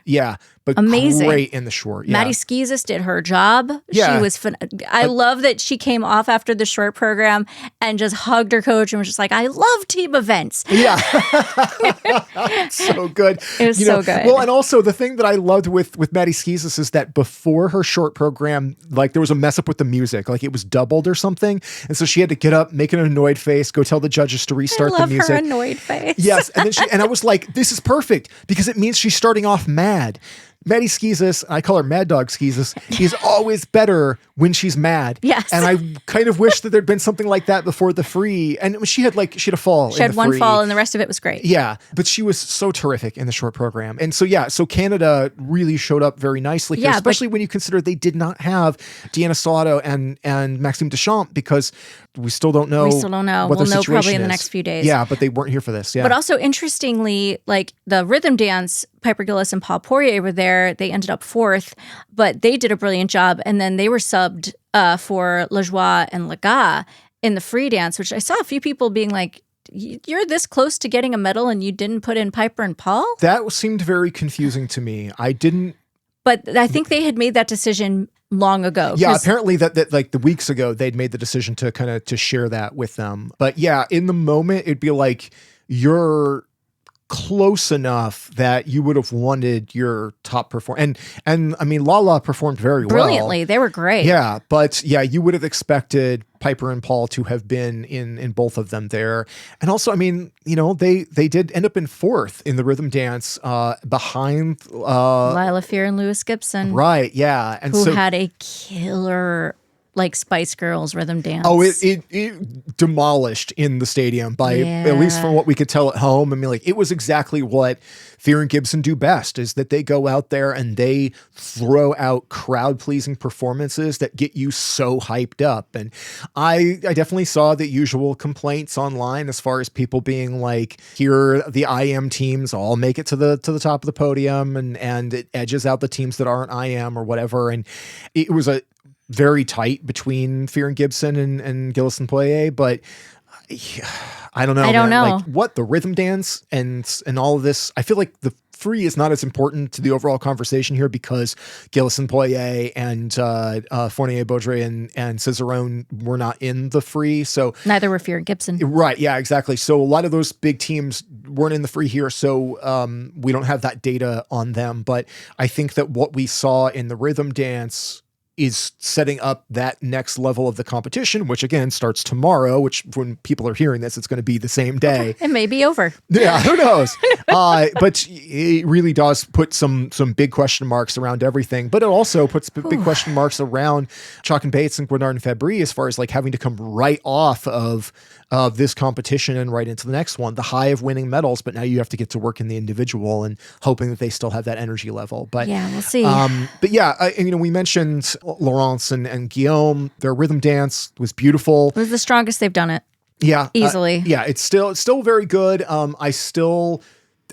But amazing. Great in the short. Yeah. Maddie Skizis did her job. Yeah. She was I love that she came off after the short program and just hugged her coach and was just like, I love team events. Yeah. So good. It was so good. Well, and also the thing that I loved with Maddie Skizis is that before her short program, like there was a mess up with the music, like it was doubled or something. And so she had to get up, make an annoyed face, go tell the judges to restart the music. I love her annoyed face. Yes. And then I was like, this is perfect because it means she's starting off mad. Maddie Skizis, I call her Mad Dog Skizis, is always better when she's mad. Yes. And I kind of wish that there'd been something like that before the free. And she had a fall. She had one fall and the rest of it was great. Yeah. But she was so terrific in the short program. And so Canada really showed up very nicely here, especially when you consider they did not have Deanna Salato and Maxime Deschamps, because we still don't know. What we'll know probably in the next few days. Yeah, but they weren't here for this. Yeah. But also, interestingly, like the rhythm dance, Piper Gillis and Paul Poirier were there. They ended up fourth, but they did a brilliant job. And then they were subbed for Lajoie and Laga in the free dance, which I saw a few people being like, you're this close to getting a medal and you didn't put in Piper and Paul? That seemed very confusing to me. I didn't. But I think they had made that decision long ago. Yeah, apparently that like the weeks ago, they'd made the decision to kind of to share that with them. But yeah, in the moment, it'd be like, you're close enough that you would have wanted your top performer. And I mean, Lala performed very brilliantly. They were great. Yeah, but yeah, you would have expected Piper and Paul to have been in both of them there. And also, I mean, they did end up in fourth in the rhythm dance behind Lila Fear and Lewis Gibson. Right, yeah. And who had a killer like Spice Girls rhythm dance. Oh, it demolished in the stadium by at least from what we could tell at home. I mean, like, it was exactly what Fear and Gibson do best, is that they go out there and they throw out crowd-pleasing performances that get you so hyped up. And I definitely saw the usual complaints online as far as people being like, here the IM teams all make it to the top of the podium, and it edges out the teams that aren't IM or whatever. And it was a very tight between Fear and Gibson and Gillis and Poirier, but I don't know. I don't know. Like, what the rhythm dance and all of this, I feel like the free is not as important to the overall conversation here because Gillis and Poirier and Fournier, Baudry and Cicerone were not in the free. So neither were Fear and Gibson. Right. Yeah, exactly. So a lot of those big teams weren't in the free here. So we don't have that data on them. But I think that what we saw in the rhythm dance is setting up that next level of the competition, which again starts tomorrow, which when people are hearing this, it's going to be the same day. It may be over. Yeah, who knows? But it really does put some big question marks around everything. But it also puts big question marks around Chock Bates and Guignard Fabbri as far as like having to come right off of this competition and right into the next one, the high of winning medals. But now you have to get to work in the individual and hoping that they still have that energy level. But yeah, we'll see. But yeah, we mentioned Laurence and Guillaume. Their rhythm dance was beautiful. It was the strongest they've done it. Yeah, easily. Yeah, it's still very good.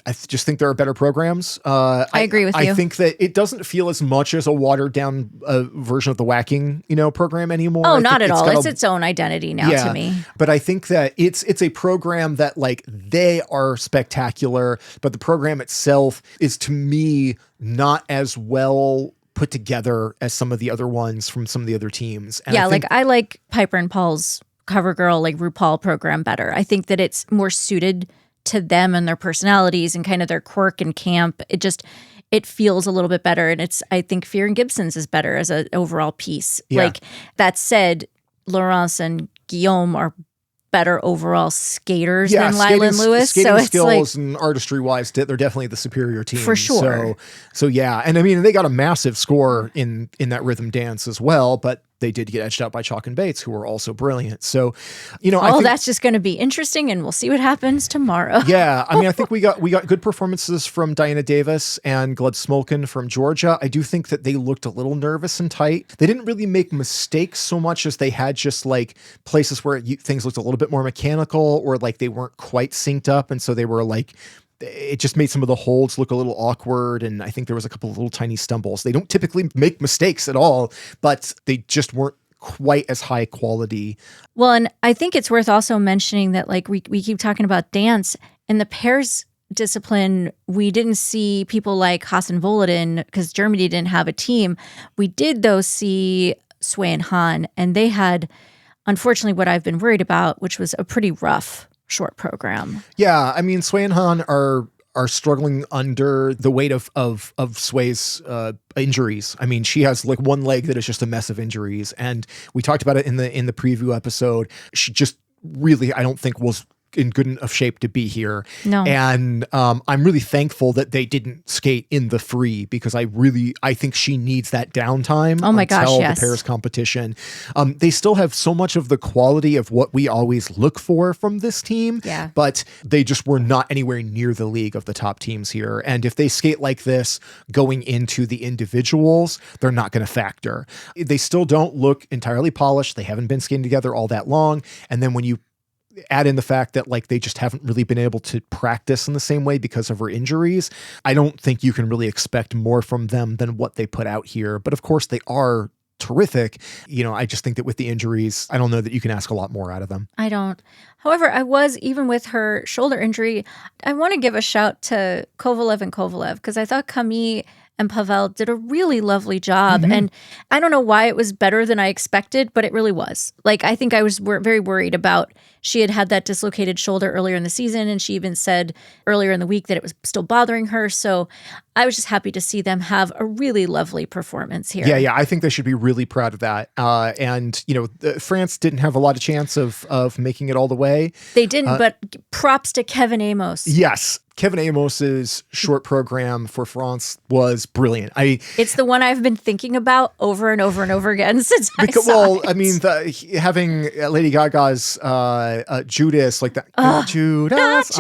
I just think there are better programs. I agree with you. I think that it doesn't feel as much as a watered down version of the whacking, program anymore. Oh, not at all. It's its own identity now to me. But I think that it's a program that like they are spectacular, but the program itself is to me not as well put together as some of the other ones from some of the other teams. And I like Piper and Paul's CoverGirl, like RuPaul program better. I think that it's more suited to them and their personalities and kind of their quirk and camp. It feels a little bit better. And I think Fear and Gibson's is better as an overall piece. Yeah. Like that said, Laurence and Guillaume are better overall skaters than Lila and Lewis. Skating so it's skills and artistry wise, they're definitely the superior team. For sure. So yeah. And I mean, they got a massive score in that rhythm dance as well, but they did get edged out by Chock Bates, who were also brilliant. So, I think that's just going to be interesting, and we'll see what happens tomorrow. Yeah, I mean, I think we got good performances from Diana Davis and Gleb Smolkin from Georgia. I do think that they looked a little nervous and tight. They didn't really make mistakes so much as they had just like places where things looked a little bit more mechanical, or like they weren't quite synced up, and so they were like, it just made some of the holds look a little awkward. And I think there was a couple of little tiny stumbles. They don't typically make mistakes at all, but they just weren't quite as high quality. Well, and I think it's worth also mentioning that like we keep talking about dance in the pairs discipline. We didn't see people like Hassan Volodin because Germany didn't have a team. We did though see Sway and Han, and they had, unfortunately, what I've been worried about, which was a pretty rough short program. Yeah, I mean, Sway and Han are struggling under the weight of Sway's injuries. I mean, she has like one leg that is just a mess of injuries, and we talked about it in the preview episode. She just really, I don't think, was in good enough shape to be here. No. And I'm really thankful that they didn't skate in the free, because I think she needs that downtime. Oh my gosh, yes. The pairs competition. They still have so much of the quality of what we always look for from this team. Yeah. But they just were not anywhere near the league of the top teams here. And if they skate like this going into the individuals, they're not going to factor. They still don't look entirely polished. They haven't been skating together all that long. And then when you add in the fact that like they just haven't really been able to practice in the same way because of her injuries, I don't think you can really expect more from them than what they put out here. But of course they are terrific. I just think that with the injuries, I don't know that you can ask a lot more out of them. I don't. However, I was, even with her shoulder injury, I want to give a shout to Kovalev and Kovalev, because I thought Camille and Pavel did a really lovely job. Mm-hmm. And I don't know why it was better than I expected, but it really was. Like, I think I was very worried about, she had that dislocated shoulder earlier in the season, and she even said earlier in the week that it was still bothering her. So I was just happy to see them have a really lovely performance here. Yeah, I think they should be really proud of that. And France didn't have a lot of chance of making it all the way. They didn't, but props to Kevin Amos. Yes. Kevin Amos's short program for France was brilliant. It's the one I've been thinking about over and over and over again since I saw it. I mean, having Lady Gaga's Judas, like that, Judas,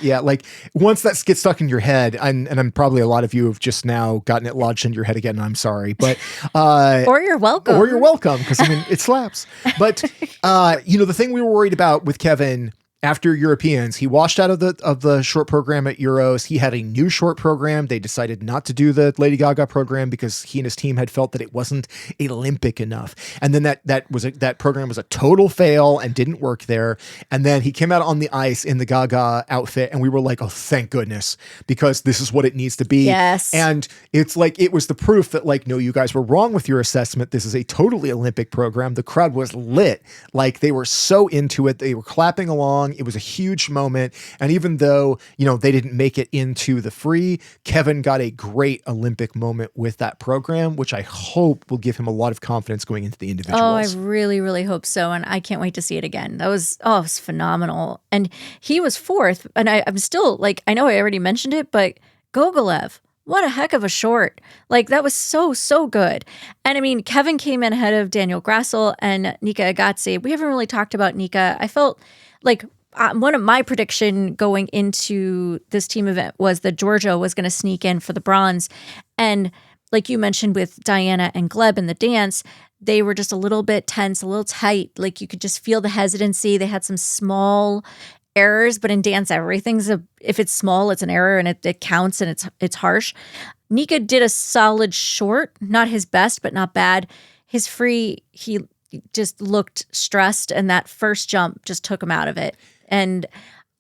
yeah, like once that gets stuck in your head, and I'm probably a lot of you have just now gotten it lodged into your head again, and I'm sorry, but or you're welcome, because I mean it slaps. But the thing we were worried about with Kevin. After Europeans, he washed out of the short program at Euros. He had a new short program. They decided not to do the Lady Gaga program because he and his team had felt that it wasn't Olympic enough. And then that program was a total fail and didn't work there. And then he came out on the ice in the Gaga outfit, and we were like, oh, thank goodness, because this is what it needs to be. Yes. And it's like, it was the proof that like, no, you guys were wrong with your assessment. This is a totally Olympic program. The crowd was lit. Like they were so into it. They were clapping along. It was a huge moment. And even though, they didn't make it into the free, Kevin got a great Olympic moment with that program, which I hope will give him a lot of confidence going into the individuals. Oh, I really, really hope so. And I can't wait to see it again. It was phenomenal. And he was fourth. And I'm still like, I know I already mentioned it, but Gogolev, what a heck of a short. Like that was so good. And I mean, Kevin came in ahead of Daniel Grassel and Nika Agatsi. We haven't really talked about Nika. I felt like one of my prediction going into this team event was that Georgia was going to sneak in for the bronze. And like you mentioned with Diana and Gleb in the dance, they were just a little bit tense, a little tight. Like you could just feel the hesitancy. They had some small errors, but in dance, if it's small, it's an error and it counts and it's harsh. Nika did a solid short, not his best, but not bad. His free, he just looked stressed, and that first jump just took him out of it. And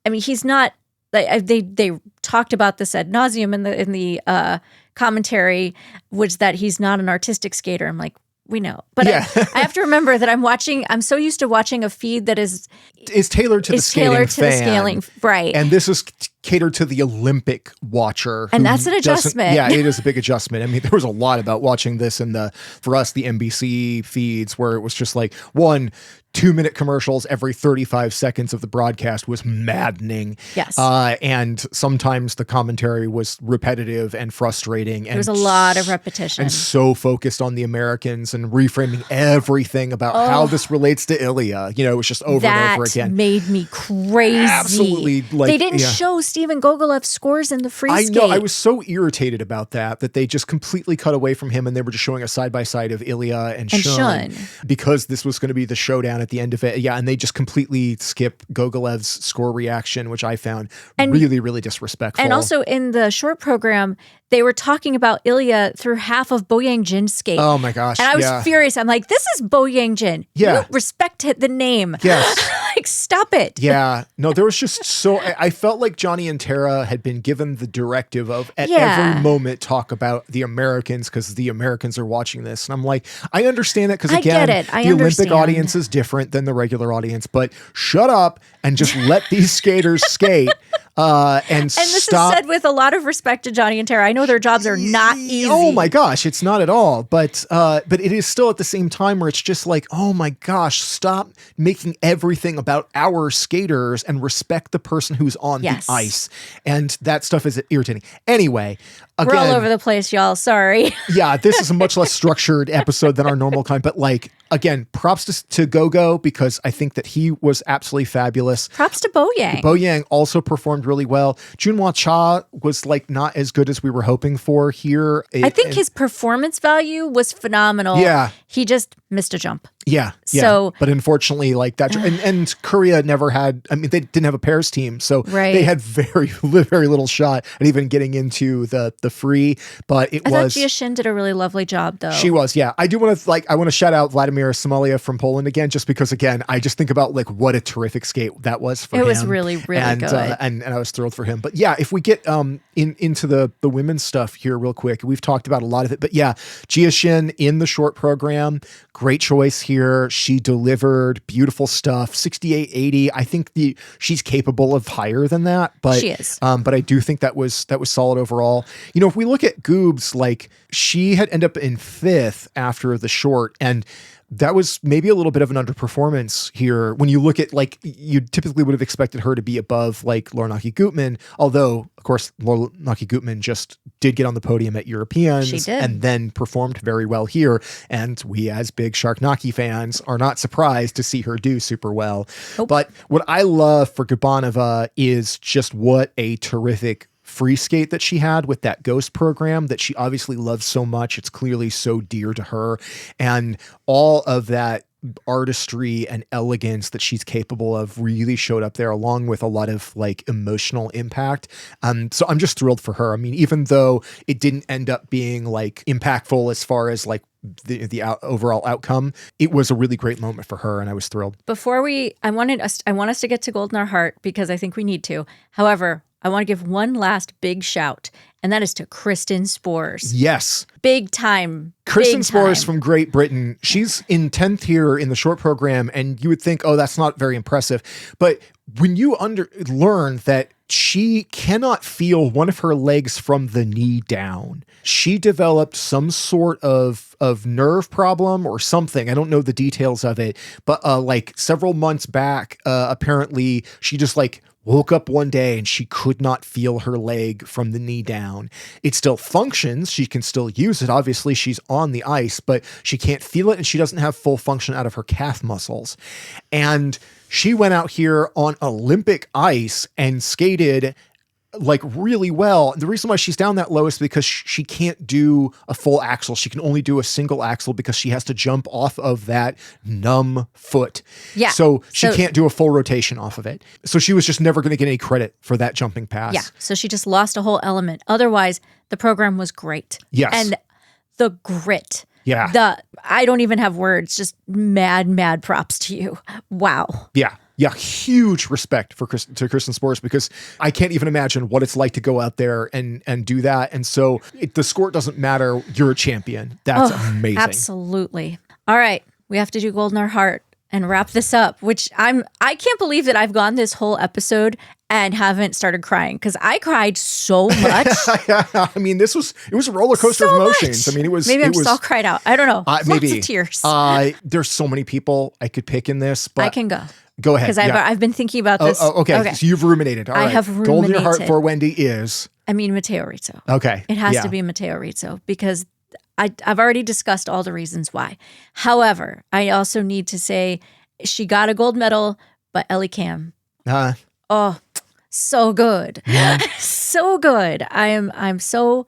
I mean, he's not. They talked about this ad nauseum in the commentary, was that he's not an artistic skater. I'm like, we know, but yeah. I have to remember that I'm so used to watching a feed that is tailored to the skating fan. Right? And this is catered to the Olympic watcher, and that's an adjustment. Yeah, it is a big adjustment. I mean, there was a lot about watching this for us, the NBC feeds, where it was just like 2-minute commercials every 35 seconds of the broadcast was maddening. Yes. And sometimes the commentary was repetitive and frustrating. There was a lot of repetition. And so focused on the Americans and reframing everything about how this relates to Ilia. It was just over and over again. That made me crazy. Absolutely. They didn't show Steven Gogolev's scores in the free skate. I know. I was so irritated about that they just completely cut away from him, and they were just showing a side-by-side of Ilia and Shun. Because this was going to be the showdown at the end of it. Yeah, and they just completely skip Gogolev's score reaction, which I found really, really disrespectful. And also in the short program, they were talking about Ilia through half of Bo Yang-jin's skate. Oh my gosh. And I was furious. I'm like, this is Bo Yang-jin. Yeah. You respect the name. Yes. Like, stop it. Yeah. No, there was just I felt like Johnny and Tara had been given the directive of at every moment talk about the Americans because the Americans are watching this. And I'm like, I understand that because again, the Olympic audience is different than the regular audience, but shut up and just let these skaters skate. And this is said with a lot of respect to Johnny and Tara. I know their jobs are not easy. Oh my gosh, it's not at all. But it is still at the same time where it's just like, oh my gosh, stop making everything about our skaters and respect the person who's on the ice. And that stuff is irritating. Anyway, again, we're all over the place, y'all. Sorry. Yeah, this is a much less structured episode than our normal kind. But like, again, props to Gogo because I think that he was absolutely fabulous. Props to Bo Yang. Bo Yang also performed really well. Junhwa Cha was like not as good as we were hoping for here. I think his performance value was phenomenal. Yeah. He just missed a jump. Yeah. So, but unfortunately, like that, and Korea never had. I mean, they didn't have a pairs team, so they had very, very little shot at even getting into the free. But I thought Jia Shin did a really lovely job, though. She was, yeah. I do want to I want to shout out Vladimir Sławomir Somalia from Poland again, just because, again, I just think about like what a terrific skate that was for him. It was really, really good. And I was thrilled for him. But yeah, if we get into the women's stuff here real quick, we've talked about a lot of it. But yeah, Jia Shin in the short program, great choice here. She delivered beautiful stuff, 68.80. I think she's capable of higher than that, but she is. But I do think that was solid overall. You know, if we look at Goobs, like she had ended up in 5th after the short, and that was maybe a little bit of an underperformance here. When you look at, like, you typically would have expected her to be above like Lara Naki Gutmann, although of course Lara Naki Gutmann just did get on the podium at Europeans and then performed very well here. And we as big Shark Naki fans are not surprised to see her do super well. Nope. But what I love for Gabanova is just what a terrific free skate that she had with that Ghost program that she obviously loves so much. It's clearly so dear to her, and all of that artistry and elegance that she's capable of really showed up there, along with a lot of like emotional impact. So I'm just thrilled for her. I mean, even though it didn't end up being like impactful as far as like the overall outcome, it was a really great moment for her, and I was thrilled. Before I want us to get to Gold in Our Heart because I think we need to. However, I want to give one last big shout, and that is to Kristen Spores. Yes. Big time. Kristen Spores from Great Britain. She's in 10th here in the short program, and you would think, oh, that's not very impressive. But when you learn that she cannot feel one of her legs from the knee down, she developed some sort of nerve problem or something. I don't know the details of it, but like several months back, apparently she just like woke up one day and she could not feel her leg from the knee down. It still functions. She can still use it. Obviously, she's on the ice, but she can't feel it, and she doesn't have full function out of her calf muscles. And she went out here on Olympic ice and skated like really well. The reason why she's down that low is because she can't do a full axel. She can only do a single axel because she has to jump off of that numb foot. Yeah. So she can't do a full rotation off of it. So she was just never going to get any credit for that jumping pass. Yeah. So she just lost a whole element. Otherwise, the program was great. Yes. And the grit. Yeah. I don't even have words. Just mad props to you. Wow. Yeah. Yeah, huge respect to Kristen Spores, because I can't even imagine what it's like to go out there and do that. And so the score doesn't matter. You're a champion. That's amazing. Absolutely. All right. We have to do Gold in Our Heart and wrap this up, which I can't believe that I've gone this whole episode and haven't started crying, because I cried so much. I mean, it was a roller coaster of emotions. I mean, it was. Maybe I'm just all cried out. I don't know. Maybe. Lots of tears. There's so many people I could pick in this, but I can go. Go ahead. Because I've been thinking about this. Okay. So you've ruminated. All right. I have ruminated. Gold in Your Heart for Wendy is? I mean, Matteo Rizzo. Okay. It has to be Matteo Rizzo, because I've already discussed all the reasons why. However, I also need to say she got a gold medal, but Ellie Kam. Oh, so good. So good. I'm so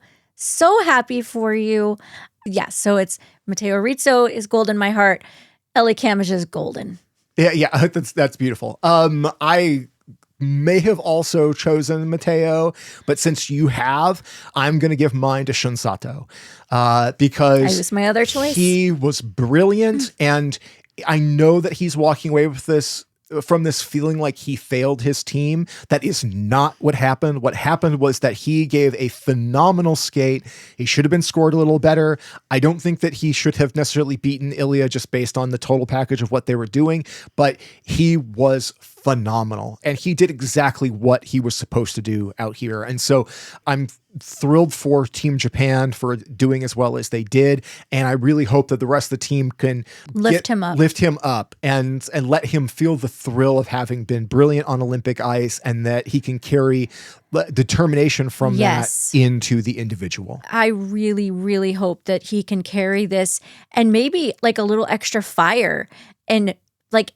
happy for you. Yeah, so it's Matteo Rizzo is gold in my heart. Ellie Kam is just golden. Yeah, that's beautiful. I may have also chosen Matteo, but since you have, I'm going to give mine to Shun Sato, because I was my other choice. He was brilliant, and I know that he's walking away with this from this feeling like he failed his team. That is not what happened. What happened was that he gave a phenomenal skate. He should have been scored a little better. I don't think that he should have necessarily beaten Ilia just based on the total package of what they were doing, but he was phenomenal, and he did exactly what he was supposed to do out here. And so I'm thrilled for Team Japan for doing as well as they did, and I really hope that the rest of the team can lift him up and let him feel the thrill of having been brilliant on Olympic ice, and that he can carry determination from that into the individual. I really, really hope that he can carry this, and maybe like a little extra fire, and like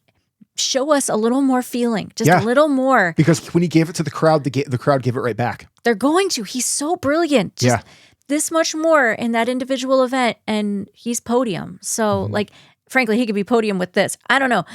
show us a little more feeling, just a little more. Because when he gave it to the crowd, the crowd gave it right back. They're going to. He's so brilliant. Just this much more in that individual event, and he's podium. So like, frankly, he could be podium with this. I don't know.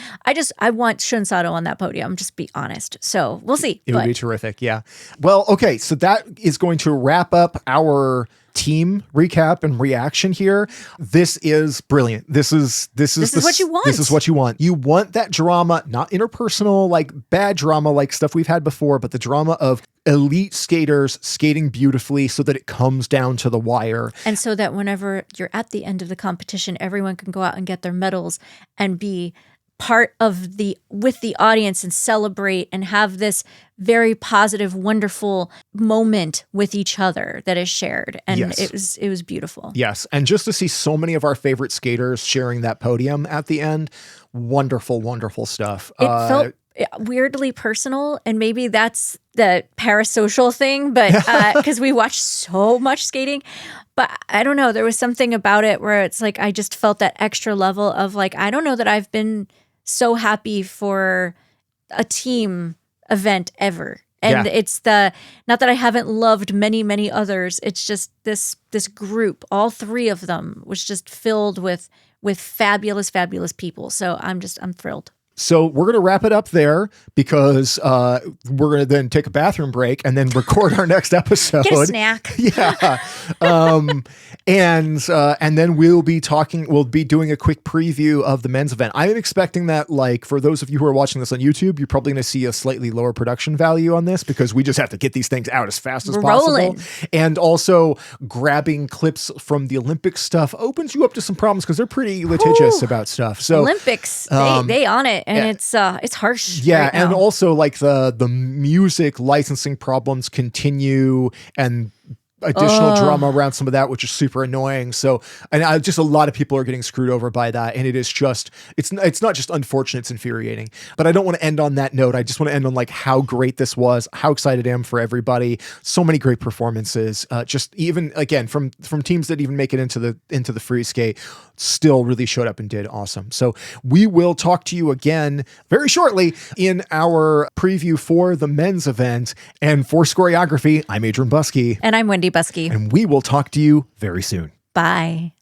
I want Shun Sato on that podium, just be honest. So we'll see. It would be terrific. Yeah. Well, okay. So that is going to wrap up our team recap and reaction here. This is brilliant. This is what you want. This is what you want. You want that drama, not interpersonal, like bad drama, like stuff we've had before, but the drama of elite skaters skating beautifully so that it comes down to the wire. And so that whenever you're at the end of the competition, everyone can go out and get their medals and be part of with the audience and celebrate and have this very positive, wonderful moment with each other that is shared. And yes. it was beautiful. Yes. And just to see so many of our favorite skaters sharing that podium at the end, wonderful, wonderful stuff. It felt weirdly personal, and maybe that's the parasocial thing, but because we watched so much skating. But I don't know, there was something about it where it's like I just felt that extra level of like, I don't know that I've been so happy for a team event ever. And it's not that I haven't loved many, many others. It's just this group, all three of them was just filled with fabulous, fabulous people. So I'm thrilled. So we're going to wrap it up there because we're going to then take a bathroom break and then record our next episode. Get a snack. Yeah. And then we'll be doing a quick preview of the men's event. I am expecting that, like, for those of you who are watching this on YouTube, you're probably going to see a slightly lower production value on this because we just have to get these things out as fast as possible. And also grabbing clips from the Olympic stuff opens you up to some problems because they're pretty litigious about stuff. So Olympics, they on it. And it's harsh. Yeah, right and now. also like the music licensing problems continue, and additional drama around some of that, which is super annoying. So, and just a lot of people are getting screwed over by that. And it is just, it's not just unfortunate, it's infuriating. But I don't want to end on that note. I just want to end on like how great this was, how excited I am for everybody. So many great performances. Just even again from teams that even make it into the free skate, still really showed up and did awesome. So we will talk to you again very shortly in our preview for the men's event. And for Choreography, I'm Adrian Buskey. And I'm Wendy Buskey. And we will talk to you very soon. Bye.